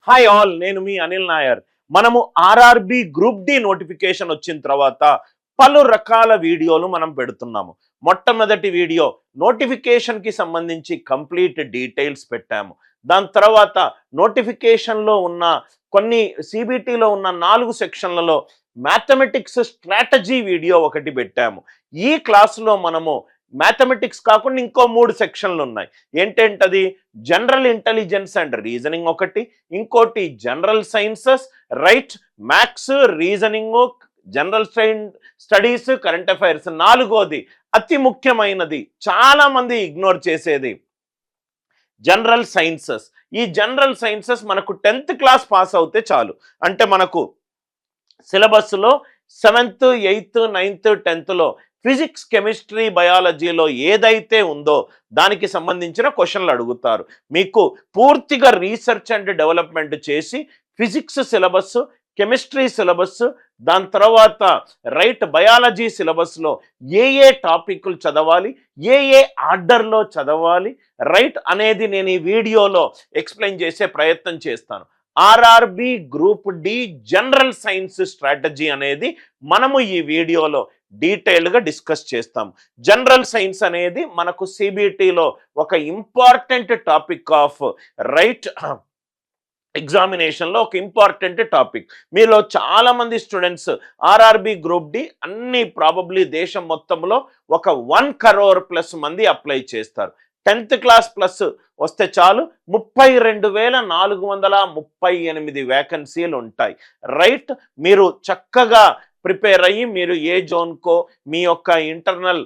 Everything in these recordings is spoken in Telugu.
హాయ్ ఆల్, నేను మీ అనిల్ నాయర్. మనము ఆర్ఆర్బి గ్రూప్ డి నోటిఫికేషన్ వచ్చిన తర్వాత పలు రకాల వీడియోలు మనం పెడుతున్నాము. మొట్టమొదటి వీడియో నోటిఫికేషన్కి సంబంధించి కంప్లీట్ డీటెయిల్స్ పెట్టాము. దాని తర్వాత నోటిఫికేషన్లో ఉన్న కొన్ని సిబిటిలో ఉన్న 4 సెక్షన్లలో మ్యాథమెటిక్స్ స్ట్రాటజీ వీడియో ఒకటి పెట్టాము. ఈ క్లాసులో మనము మ్యాథమెటిక్స్ కాకుండా ఇంకో 3 సెక్షన్లు ఉన్నాయి. ఏంటంటది? జనరల్ ఇంటెలిజెన్స్ అండ్ రీజనింగ్ ఒకటి, ఇంకోటి general sciences, right, maths, reasoning, general studies, current affairs. 4వది అతి ముఖ్యమైనది, చాలా మంది ఇగ్నోర్ చేసేది జనరల్ సైన్సెస్. ఈ జనరల్ సైన్సెస్ మనకు 10th క్లాస్ పాస్ అవుతే చాలు. అంటే మనకు సిలబస్లో 7th, 8th, 9th, 10thలో physics, chemistry, బయాలజీలో ఏదైతే ఉందో దానికి సంబంధించిన క్వశ్చన్లు అడుగుతారు. మీకు పూర్తిగా రీసెర్చ్ అండ్ డెవలప్మెంట్ చేసి ఫిజిక్స్ సిలబస్, కెమిస్ట్రీ సిలబస్, దాని తర్వాత రైట్ బయాలజీ సిలబస్లో ఏ టాపిక్లు చదవాలి, ఏ ఆర్డర్లో చదవాలి రైట్ అనేది నేను ఈ వీడియోలో ఎక్స్ప్లెయిన్ చేసే ప్రయత్నం చేస్తాను. RRB group D general science strategy అనేది మనము ఈ వీడియోలో డీటెయిల్గా డిస్కస్ చేస్తాం. జనరల్ సైన్స్ అనేది మనకు సిబిటిలో ఒక ఇంపార్టెంట్ టాపిక్ ఆఫ్ రైట్ ఎగ్జామినేషన్లో ఒక ఇంపార్టెంట్ టాపిక్. మీలో చాలామంది స్టూడెంట్స్ ఆర్ఆర్బి గ్రూప్ డి అన్ని ప్రాబబ్లీ దేశం మొత్తంలో ఒక 1 crore ప్లస్ మంది అప్లై చేస్తారు. 10th క్లాస్ ప్లస్ వస్తే చాలు 32,438 వేకెన్సీలు ఉంటాయి. రైట్, మీరు చక్కగా ప్రిపేర్ అయ్యి మీరు ఏ జోన్కో మీ యొక్క ఇంటర్నల్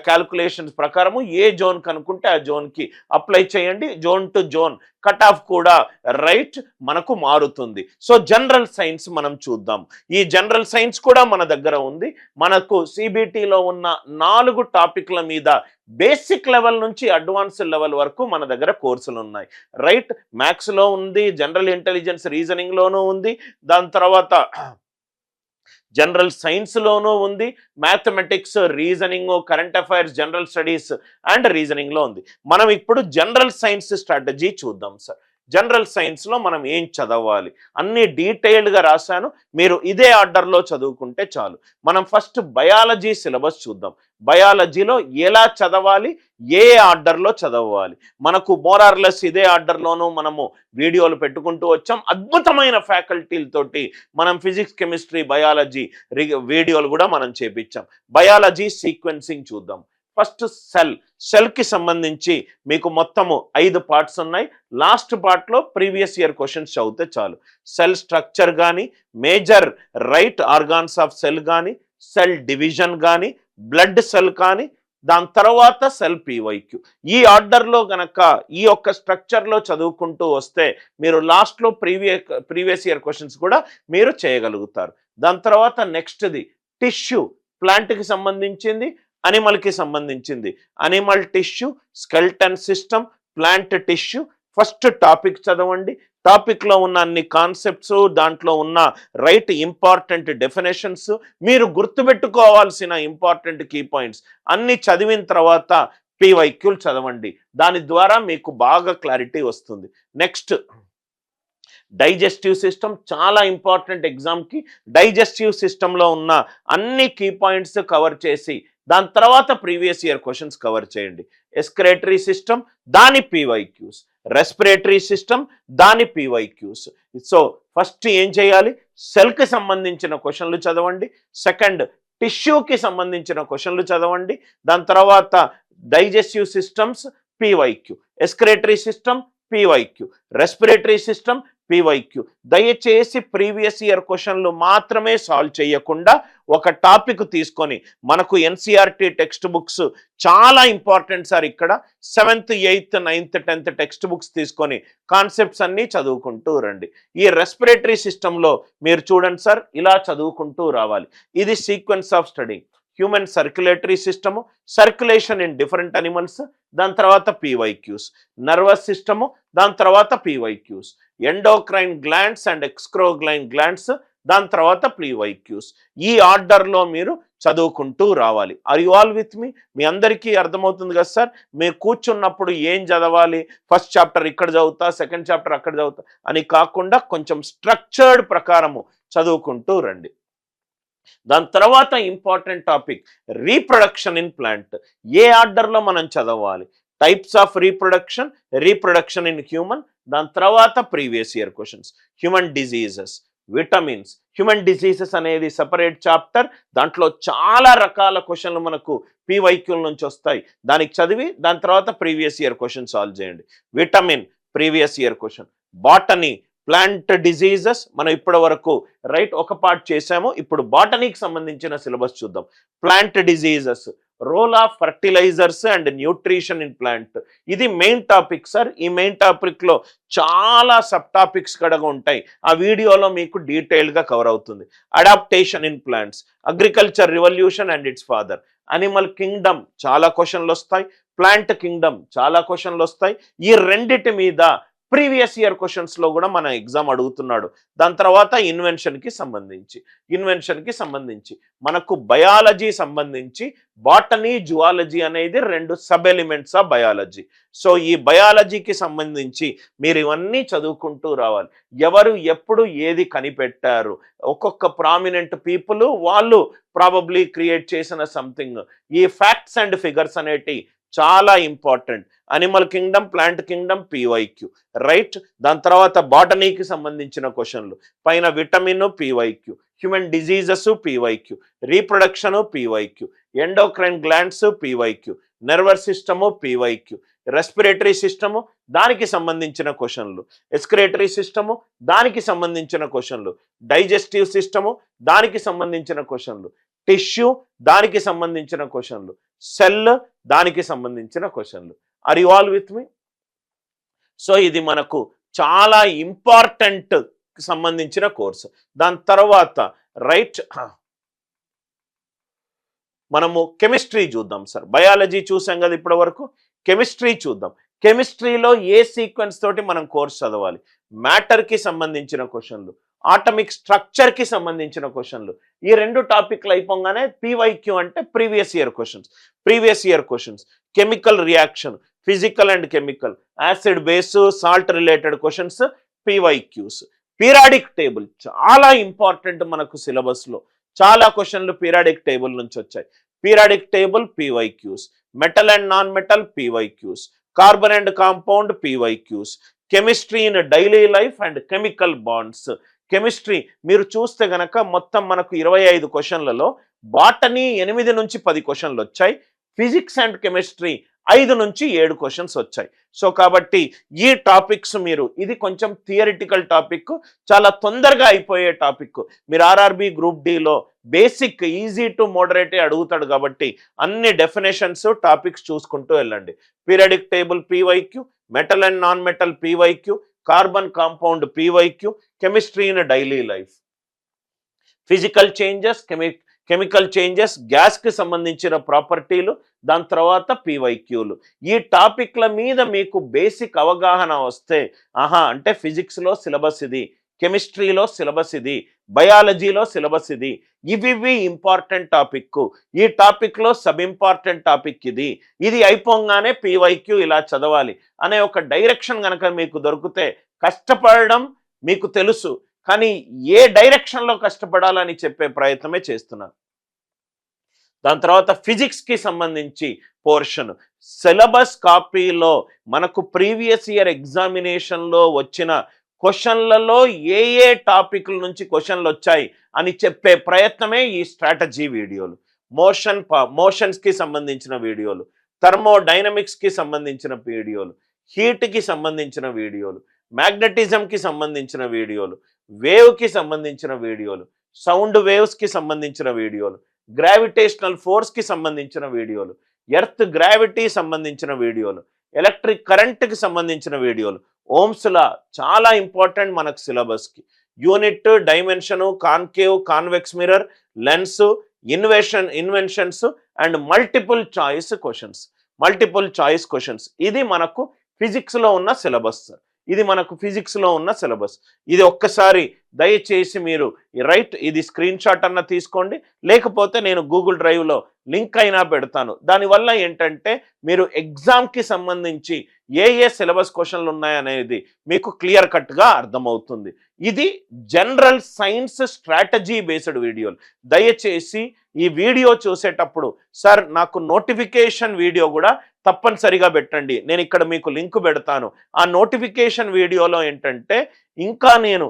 క్యాల్కులేషన్స్ ప్రకారము ఏ జోన్ కనుక్కుంటే ఆ జోన్కి అప్లై చేయండి. Zone to zone cut off కూడా రైట్ మనకు మారుతుంది. సో జనరల్ సైన్స్ మనం చూద్దాం. ఈ జనరల్ సైన్స్ కూడా మన దగ్గర ఉంది. మనకు సిబిటిలో ఉన్న 4 టాపిక్ల మీద బేసిక్ లెవెల్ నుంచి అడ్వాన్స్ లెవెల్ వరకు మన దగ్గర కోర్సులు ఉన్నాయి. రైట్, మ్యాథ్స్లో ఉంది, జనరల్ ఇంటెలిజెన్స్ రీజనింగ్లోనూ ఉంది, దాని తర్వాత జనరల్ సైన్స్లోనూ ఉంది, mathematics, reasoning, current affairs, general studies and రీజనింగ్లో ఉంది. మనం ఇప్పుడు జనరల్ సైన్స్ స్ట్రాటజీ చూద్దాం సార్. జనరల్ సైన్స్లో మనం ఏం చదవాలి అన్ని డీటెయిల్డ్గా రాశాను. మీరు ఇదే ఆర్డర్లో చదువుకుంటే చాలు. మనం ఫస్ట్ బయాలజీ సిలబస్ చూద్దాం. బయాలజీలో ఎలా చదవాలి, ఏ ఆర్డర్లో చదవాలి, మనకు మోరార్లెస్ ఇదే ఆర్డర్లోనూ మనము వీడియోలు పెట్టుకుంటూ వచ్చాం. అద్భుతమైన ఫ్యాకల్టీలతోటి మనం ఫిజిక్స్, కెమిస్ట్రీ, బయాలజీ వీడియోలు కూడా మనం చేపించాం. బయాలజీ సీక్వెన్సింగ్ చూద్దాం. ఫస్ట్ సెల్కి సంబంధించి మీకు మొత్తము 5 పార్ట్స్ ఉన్నాయి. లాస్ట్ పార్ట్లో ప్రీవియస్ ఇయర్ క్వశ్చన్స్ చదివితే చాలు. సెల్ స్ట్రక్చర్ కానీ, major right organs of cell కానీ, సెల్ డివిజన్ కానీ, బ్లడ్ సెల్ కానీ, దాని తర్వాత సెల్ పీవైక్యూ. ఈ ఆర్డర్లో గనక ఈ యొక్క స్ట్రక్చర్లో చదువుకుంటూ వస్తే మీరు లాస్ట్లో ప్రీవియస్ ఇయర్ క్వశ్చన్స్ కూడా మీరు చేయగలుగుతారు. దాని తర్వాత నెక్స్ట్ది టిష్యూ, ప్లాంట్కి సంబంధించింది, అనిమల్కి సంబంధించింది. Animal tissue, skeleton system, plant tissue. First topic చదవండి. టాపిక్లో ఉన్న అన్ని కాన్సెప్ట్స్, దాంట్లో ఉన్న రైట్ ఇంపార్టెంట్ డెఫినేషన్స్, మీరు గుర్తుపెట్టుకోవాల్సిన ఇంపార్టెంట్ కీ పాయింట్స్ అన్ని చదివిన తర్వాత పీవైక్యూలు చదవండి. దాని ద్వారా మీకు బాగా క్లారిటీ వస్తుంది. నెక్స్ట్ డైజెస్టివ్ సిస్టమ్ చాలా ఇంపార్టెంట్ ఎగ్జామ్కి. డైజెస్టివ్ సిస్టంలో ఉన్న అన్ని కీ పాయింట్స్ కవర్ చేసి దాని తర్వాత ప్రీవియస్ ఇయర్ క్వశ్చన్స్ కవర్ చేయండి. ఎస్క్రేటరీ సిస్టమ్, దాని పీవైక్యూస్. రెస్పిరేటరీ సిస్టమ్, దాని పీవైక్యూస్. సో ఫస్ట్ ఏం చేయాలి? సెల్కి సంబంధించిన క్వశ్చన్లు చదవండి. సెకండ్ టిష్యూకి సంబంధించిన క్వశ్చన్లు చదవండి. దాని తర్వాత digestive systems PYQ, excretory system PYQ, respiratory system PYQ. దయచేసి ప్రీవియస్ ఇయర్ క్వశ్చన్లు మాత్రమే సాల్వ్ చేయకుండా ఒక టాపిక్ తీసుకొని, మనకు ఎన్సీఆర్టీ టెక్స్ట్ బుక్స్ చాలా ఇంపార్టెంట్ సార్. ఇక్కడ 7th, 8th, 9th, 10th text books తీసుకొని కాన్సెప్ట్స్ అన్నీ చదువుకుంటూ రండి. ఈ రెస్పిరేటరీ సిస్టంలో మీరు చూడండి సార్, ఇలా చదువుకుంటూ రావాలి. ఇది sequence of study. Human circulatory system, circulation in different animals, దాని తర్వాత పీవైక్యూస్. నర్వస్ సిస్టము, దాని తర్వాత PYQs. Endocrine glands and exocrine glands, దాని తర్వాత ప్రీవైక్యూస్. ఈ ఆర్డర్లో మీరు చదువుకుంటూ రావాలి. ఆర్ యు ఆల్ విత్ మీ అందరికీ అర్థమవుతుంది కదా సార్? మీరు కూర్చున్నప్పుడు ఏం చదవాలి, ఫస్ట్ చాప్టర్ ఇక్కడ చదువుతా, సెకండ్ చాప్టర్ అక్కడ చదువుతా అని కాకుండా కొంచెం స్ట్రక్చర్డ్ ప్రకారము చదువుకుంటూ రండి. దాని తర్వాత important topic reproduction in plant. ఏ ఆర్డర్లో మనం చదవాలి? Types of reproduction in human, దాని తర్వాత previous year questions. Human diseases, vitamins. Human diseases అనేది సెపరేట్ చాప్టర్. దాంట్లో చాలా రకాల క్వశ్చన్లు మనకు పీవైక్యూల నుంచి వస్తాయి. దానికి చదివి దాని తర్వాత ప్రీవియస్ ఇయర్ క్వశ్చన్ సాల్వ్ చేయండి. Vitamin previous year question. Botany plant diseases మనం ఇప్పటి వరకు ఒక పార్ట్ చేసాము. ఇప్పుడు బాటనీకి సంబంధించిన సిలబస్ చూద్దాం. Plant diseases, role of fertilisers and nutrition in plant. ఇది మెయిన్ టాపిక్ సార్. ఈ మెయిన్ టాపిక్ లో చాలా సబ్ టాపిక్స్ కడగా ఉంటాయి. ఆ వీడియోలో మీకు డీటెయిల్డ్ గా కవర్ అవుతుంది. Adaptation in plants, agriculture revolution and it's father, animal Kingdom చాలా క్వశ్చన్లు వస్తాయి, ప్లాంట్ కింగ్డమ్ చాలా క్వశ్చన్లు వస్తాయి. ఈ రెండిటి మీద ప్రీవియస్ ఇయర్ క్వశ్చన్స్లో కూడా మన ఎగ్జామ్ అడుగుతున్నాడు. దాని తర్వాత ఇన్వెన్షన్కి సంబంధించి మనకు బయాలజీ సంబంధించి బాటనీ, జువాలజీ అనేది 2 sub elements of biology. So ఈ బయాలజీకి సంబంధించి మీరు ఇవన్నీ చదువుకుంటూ రావాలి. ఎవరు ఎప్పుడు ఏది కనిపెట్టారు, ఒక్కొక్క ప్రామినెంట్ పీపుల్ వాళ్ళు ప్రాబబ్లీ క్రియేట్ చేసిన సంథింగ్. ఈ ఫ్యాక్ట్స్ అండ్ ఫిగర్స్ అనేటి చాలా important. Animal Kingdom, plant Kingdom, PYQ. దాని తర్వాత బాటనీకి సంబంధించిన క్వశ్చన్లు, పైన vitamin PYQ, human diseases PYQ, reproduction PYQ, endocrine glands PYQ, nervous system PYQ, respiratory system దానికి సంబంధించిన క్వశ్చన్లు, ఎక్స్క్రేటరీ సిస్టము దానికి సంబంధించిన క్వశ్చన్లు, డైజెస్టివ్ సిస్టము దానికి సంబంధించిన క్వశ్చన్లు, టిష్యూ దానికి సంబంధించిన క్వశ్చన్లు, సెల్ దానికి సంబంధించిన క్వశ్చన్లు. Are you all with me? So ఇది మనకు చాలా ఇంపార్టెంట్ సంబంధించిన కోర్సు. దాని తర్వాత మనము కెమిస్ట్రీ చూద్దాం సార్. బయాలజీ చూసాం కదా ఇప్పటి వరకు, కెమిస్ట్రీ చూద్దాం. కెమిస్ట్రీలో ఏ సీక్వెన్స్ తోటి మనం కోర్స్ చదవాలి? మ్యాటర్కి సంబంధించిన క్వశ్చన్లు, ఆటమిక్ స్ట్రక్చర్కి సంబంధించిన క్వశ్చన్లు. ఈ 2 టాపిక్లు అయిపోగానే పీవైక్యూ అంటే previous year questions. Chemical reaction, physical and chemical, acid base, salt related questions, PYQs. Periodic table చాలా ఇంపార్టెంట్ మనకు సిలబస్లో. చాలా క్వశ్చన్లు పీరియాడిక్ టేబుల్ నుంచి వచ్చాయి. Periodic table PYQs, metal and non metal PYQs, carbon and compound PYQs, chemistry in daily life and chemical bonds. Chemistry మీరు చూస్తే గనక మొత్తం మనకు 25 క్వశ్చన్లలో బాటనీ 8 నుంచి 10 క్వశ్చన్లు వచ్చాయి. ఫిజిక్స్ అండ్ కెమిస్ట్రీ 5 నుంచి 7 క్వశ్చన్స్ వచ్చాయి. సో కాబట్టి ఈ టాపిక్స్ మీరు, ఇది కొంచెం థియరిటికల్ టాపిక్, చాలా తొందరగా అయిపోయే టాపిక్. మీరు ఆర్ఆర్బి గ్రూప్ డిలో బేసిక్ ఈజీ టు మోడరేటే అడుగుతాడు కాబట్టి అన్ని డెఫినేషన్స్ టాపిక్స్ చూసుకుంటూ వెళ్ళండి. Periodic table PYQ, metal and non metal PYQ, carbon compound PYQ, chemistry in daily life, physical changes, chemical changes, గ్యాస్కి సంబంధించిన ప్రాపర్టీలు, దాని తర్వాత పీవైక్యూలు. ఈ టాపిక్ల మీద మీకు బేసిక్ అవగాహన వస్తే అంటే ఫిజిక్స్లో సిలబస్ ఇది, కెమిస్ట్రీలో సిలబస్ ఇది, బయాలజీలో సిలబస్ ఇది, ఇవి ఇంపార్టెంట్ టాపిక్, ఈ టాపిక్లో సబ్ ఇంపార్టెంట్ టాపిక్ ఇది అయిపోగానే పీవైక్యూ ఇలా చదవాలి అనే ఒక డైరెక్షన్ కనుక మీకు దొరికితే, కష్టపడడం మీకు తెలుసు కానీ ఏ డైరెక్షన్లో కష్టపడాలని చెప్పే ప్రయత్నమే చేస్తున్నాను. దాని తర్వాత ఫిజిక్స్కి సంబంధించి పోర్షన్ సిలబస్ కాపీలో మనకు ప్రీవియస్ ఇయర్ ఎగ్జామినేషన్లో వచ్చిన క్వశ్చన్లలో ఏ టాపిక్ల నుంచి క్వశ్చన్లు వచ్చాయి అని చెప్పే ప్రయత్నమే ఈ స్ట్రాటజీ వీడియోలు. మోషన్స్కి సంబంధించిన వీడియోలు, థర్మోడైనమిక్స్కి సంబంధించిన వీడియోలు, హీట్కి సంబంధించిన వీడియోలు, మ్యాగ్నెటిజంకి సంబంధించిన వీడియోలు, వేవ్కి సంబంధించిన వీడియోలు, సౌండ్ వేవ్స్కి సంబంధించిన వీడియోలు, గ్రావిటేషనల్ ఫోర్స్కి సంబంధించిన వీడియోలు, ఎర్త్ గ్రావిటీ సంబంధించిన వీడియోలు, ఎలక్ట్రిక్ కరెంట్కి సంబంధించిన వీడియోలు, ఓమ్స్ లా చాలా ఇంపార్టెంట్ మనకు సిలబస్కి, unit, dimension, concave, convex mirror, lens, inventions and multiple choice questions. ఇది మనకు ఫిజిక్స్లో ఉన్న సిలబస్. ఇది మనకు ఫిజిక్స్లో ఉన్న సిలబస్. ఇది ఒక్కసారి దయచేసి మీరు రైట్ ఇది స్క్రీన్ షాట్ అన్న తీసుకోండి, లేకపోతే నేను గూగుల్ డ్రైవ్లో లింక్ అయినా పెడతాను. దానివల్ల ఏంటంటే మీరు ఎగ్జామ్కి సంబంధించి ఏ సిలబస్ క్వశ్చన్లు ఉన్నాయనేది మీకు క్లియర్ కట్గా అర్థమవుతుంది. ఇది జనరల్ సైన్స్ స్ట్రాటజీ బేస్డ్ వీడియోలు. దయచేసి ఈ వీడియో చూసేటప్పుడు సార్ నాకు నోటిఫికేషన్ వీడియో కూడా తప్పనిసరిగా పెట్టండి, నేను ఇక్కడ మీకు లింక్ పెడతాను. ఆ నోటిఫికేషన్ వీడియోలో ఏంటంటే ఇంకా నేను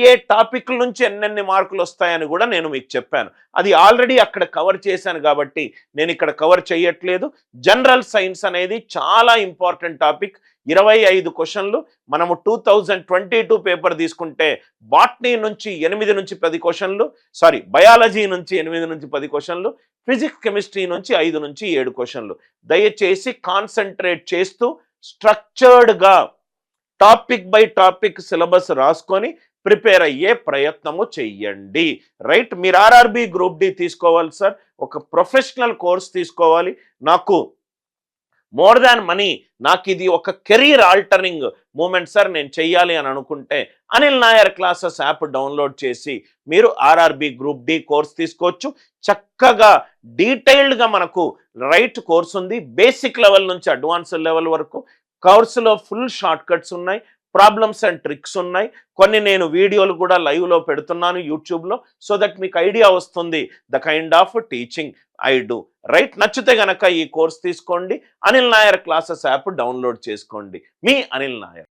ఏ టాపిక్ల నుంచి ఎన్నెన్ని మార్కులు వస్తాయని కూడా నేను మీకు చెప్పాను. అది ఆల్రెడీ అక్కడ కవర్ చేశాను కాబట్టి నేను ఇక్కడ కవర్ చేయట్లేదు. జనరల్ సైన్స్ అనేది చాలా ఇంపార్టెంట్ టాపిక్. 25 క్వశ్చన్లు. మనము 2022 పేపర్ తీసుకుంటే బాటనీ నుంచి 8 నుంచి 10 క్వశ్చన్లు, బయాలజీ నుంచి 8 నుంచి 10 క్వశ్చన్లు, ఫిజిక్స్ కెమిస్ట్రీ నుంచి 5 నుంచి 7 క్వశ్చన్లు. దయచేసి కాన్సన్ట్రేట్ చేస్తూ స్ట్రక్చర్డ్గా టాపిక్ బై టాపిక్ సిలబస్ రాసుకొని ప్రిపేర్ అయ్యే ప్రయత్నము చెయ్యండి. రైట్, మీరు ఆర్ఆర్బి గ్రూప్ డి తీసుకోవాలి సార్, ఒక ప్రొఫెషనల్ కోర్స్ తీసుకోవాలి. నాకు మోర్ దాన్ మనీ, నాకు ఇది ఒక కెరీర్ ఆల్టరింగ్ మూమెంట్ సార్, నేను చెయ్యాలి అని అనుకుంటే Anil Nair classes app download చేసి మీరు ఆర్ఆర్బి గ్రూప్ డి కోర్స్ తీసుకోవచ్చు. చక్కగా డీటెయిల్డ్గా మనకు రైట్ కోర్స్ ఉంది, బేసిక్ లెవెల్ నుంచి అడ్వాన్స్డ్ లెవెల్ వరకు. కోర్సులో ఫుల్ షార్ట్ కట్స్ ఉన్నాయి, ప్రాబ్లమ్స్ అండ్ ట్రిక్స్ ఉన్నాయి. కొన్ని నేను వీడియోలు కూడా లైవ్లో పెడుతున్నాను యూట్యూబ్లో, సో దట్ మీకు ఐడియా వస్తుంది the kind of teaching I do. Right, నచ్చితే గనక ఈ కోర్స్ తీసుకోండి. Anil Nair classes app download చేసుకోండి. మీ అనిల్ నాయర్.